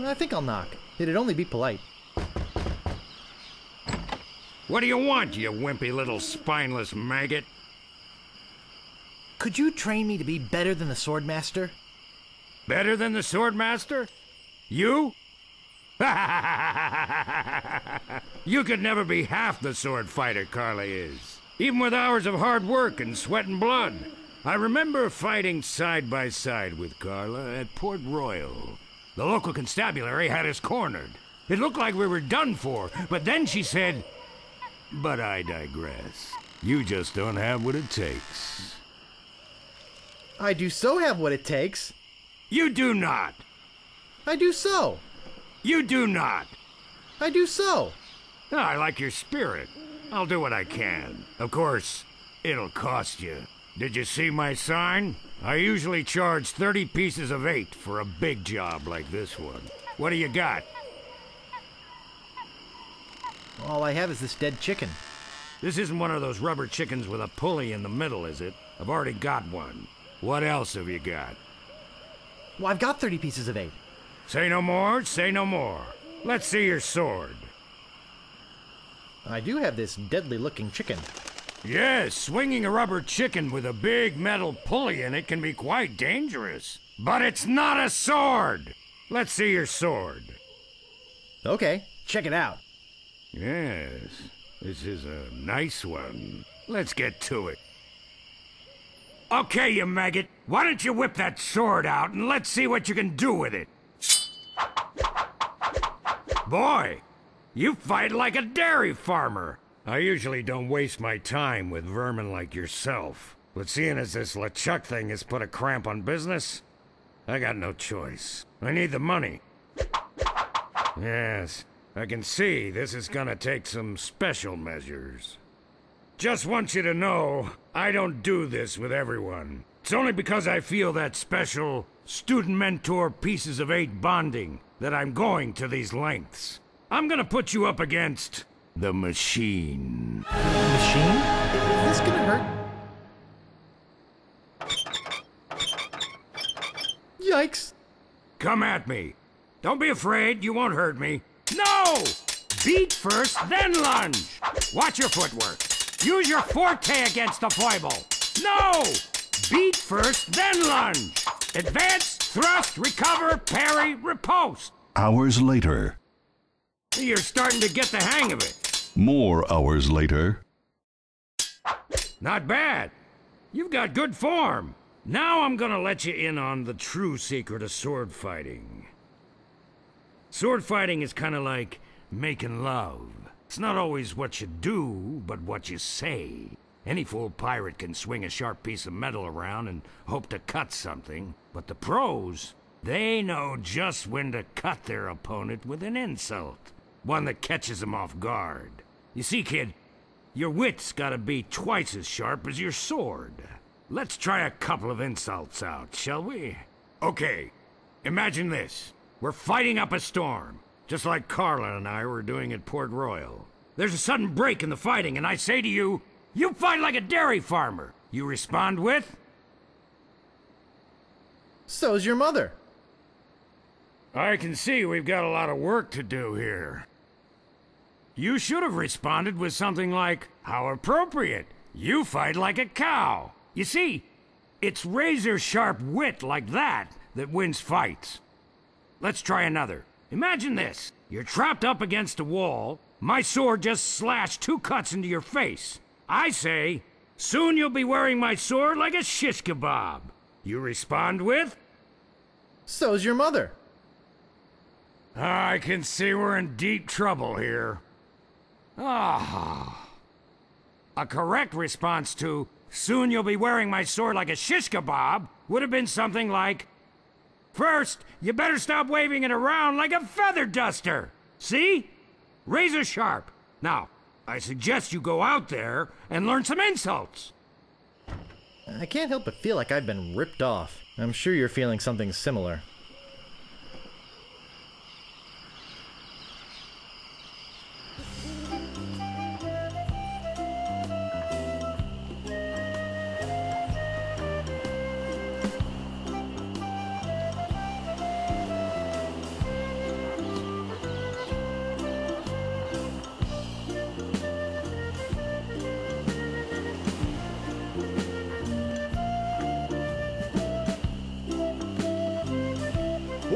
I think I'll knock. It'd only be polite. What do you want, you wimpy little spineless maggot? Could you train me to be better than the Swordmaster? Better than the Swordmaster? You? You could never be half the sword fighter Carla is. Even with hours of hard work and sweat and blood. I remember fighting side by side with Carla at Port Royal. The local constabulary had us cornered. It looked like we were done for, but then she said, "But I digress. You just don't have what it takes." I do so have what it takes. You do not. I do so. You do not. I do so. I like your spirit. I'll do what I can. Of course, it'll cost you. Did you see my sign? I usually charge 30 pieces of 8 for a big job like this one. What do you got? All I have is this dead chicken. This isn't one of those rubber chickens with a pulley in the middle, is it? I've already got one. What else have you got? Well, I've got 30 pieces of 8. Say no more, say no more. Let's see your sword. I do have this deadly-looking chicken. Yes, swinging a rubber chicken with a big metal pulley in it can be quite dangerous. But it's not a sword! Let's see your sword. Okay, check it out. Yes, this is a nice one. Let's get to it. Okay, you maggot, why don't you whip that sword out and let's see what you can do with it. Boy, you fight like a dairy farmer. I usually don't waste my time with vermin like yourself. But seeing as this LeChuck thing has put a cramp on business, I got no choice. I need the money. Yes, I can see this is gonna take some special measures. Just want you to know, I don't do this with everyone. It's only because I feel that special student-mentor pieces of 8 bonding that I'm going to these lengths. I'm gonna put you up against the machine. Machine? Is this gonna hurt? Yikes! Come at me. Don't be afraid, you won't hurt me. No! Beat first, then lunge! Watch your footwork. Use your forte against the foible. No! Beat first, then lunge. Advance, thrust, recover, parry, riposte. Hours later. You're starting to get the hang of it. More hours later. Not bad. You've got good form. Now I'm gonna let you in on the true secret of sword fighting. Sword fighting is kinda like making love. It's not always what you do, but what you say. Any fool pirate can swing a sharp piece of metal around and hope to cut something. But the pros, they know just when to cut their opponent with an insult. One that catches them off guard. You see, kid, your wit's gotta be twice as sharp as your sword. Let's try a couple of insults out, shall we? Okay, imagine this. We're fighting up a storm, just like Carla and I were doing at Port Royal. There's a sudden break in the fighting, and I say to you, "You fight like a dairy farmer." You respond with, So's your mother. "I can see we've got a lot of work to do here." You should have responded with something like, "How appropriate. You fight like a cow." You see, it's razor-sharp wit like that that wins fights. Let's try another. Imagine this. You're trapped up against a wall. My sword just slashed 2 cuts into your face. I say, "Soon you'll be wearing my sword like a shish kebab." You respond with, So's your mother. "I can see we're in deep trouble here." Ah. A correct response to, "Soon you'll be wearing my sword like a shish kebab," would have been something like, "First, you better stop waving it around like a feather duster." See? Razor sharp. Now, I suggest you go out there and learn some insults. I can't help but feel like I've been ripped off. I'm sure you're feeling something similar.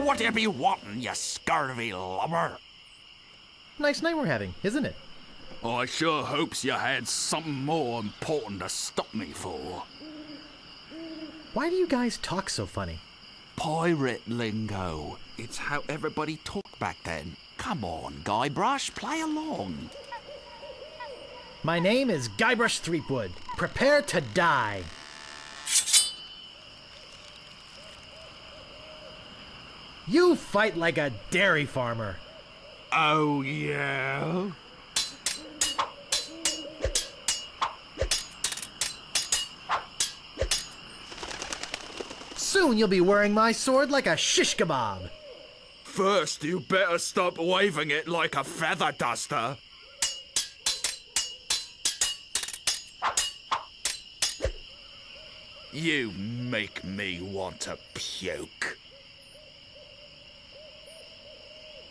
What do you be wanting, you scurvy lubber? Nice night we're having, isn't it? I sure hopes you had something more important to stop me for. Why do you guys talk so funny? Pirate lingo. It's how everybody talked back then. Come on, Guybrush, play along. My name is Guybrush Threepwood. Prepare to die. You fight like a dairy farmer. Oh, yeah? Soon you'll be wearing my sword like a shish kebab. First, you better stop waving it like a feather duster. You make me want to puke.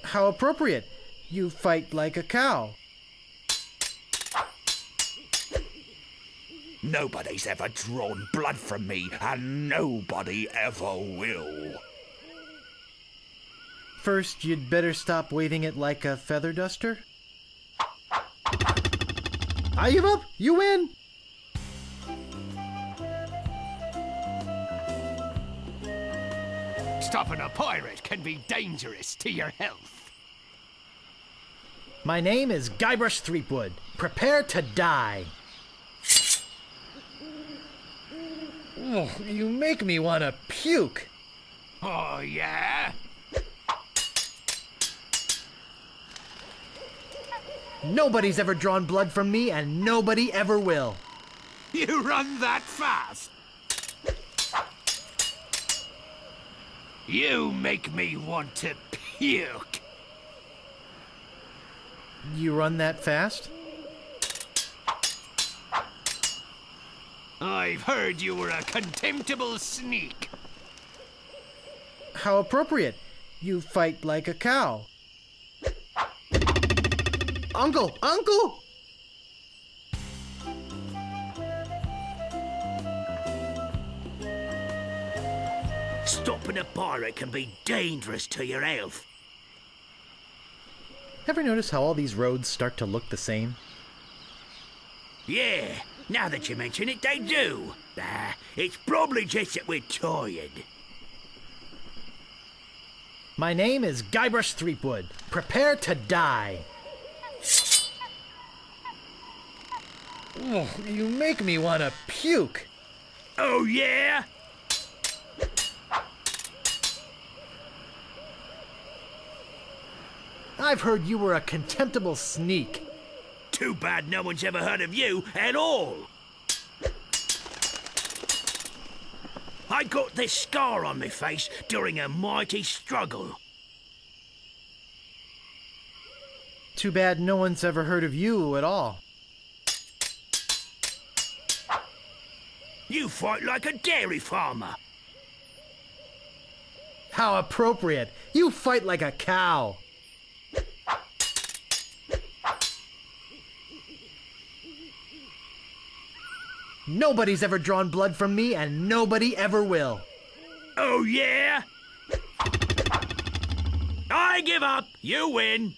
How appropriate. You fight like a cow. Nobody's ever drawn blood from me, and nobody ever will. First, you'd better stop waving it like a feather duster. I give up. You win. Stopping a pirate can be dangerous to your health. My name is Guybrush Threepwood. Prepare to die. Oh, you make me want to puke. Oh, yeah? Nobody's ever drawn blood from me, and nobody ever will. You run that fast? You make me want to puke. You run that fast? I've heard you were a contemptible sneak. How appropriate. You fight like a cow. Uncle! Uncle! Stopping a pirate can be dangerous to your health. Ever notice how all these roads start to look the same? Yeah, now that you mention it, they do. It's probably just that we're tired. My name is Guybrush Threepwood. Prepare to die. Oh, you make me want to puke. Oh, yeah? I've heard you were a contemptible sneak. Too bad no one's ever heard of you at all. I got this scar on my face during a mighty struggle. Too bad no one's ever heard of you at all. You fight like a dairy farmer. How appropriate. You fight like a cow. Nobody's ever drawn blood from me, and nobody ever will. Oh, yeah? I give up. You win.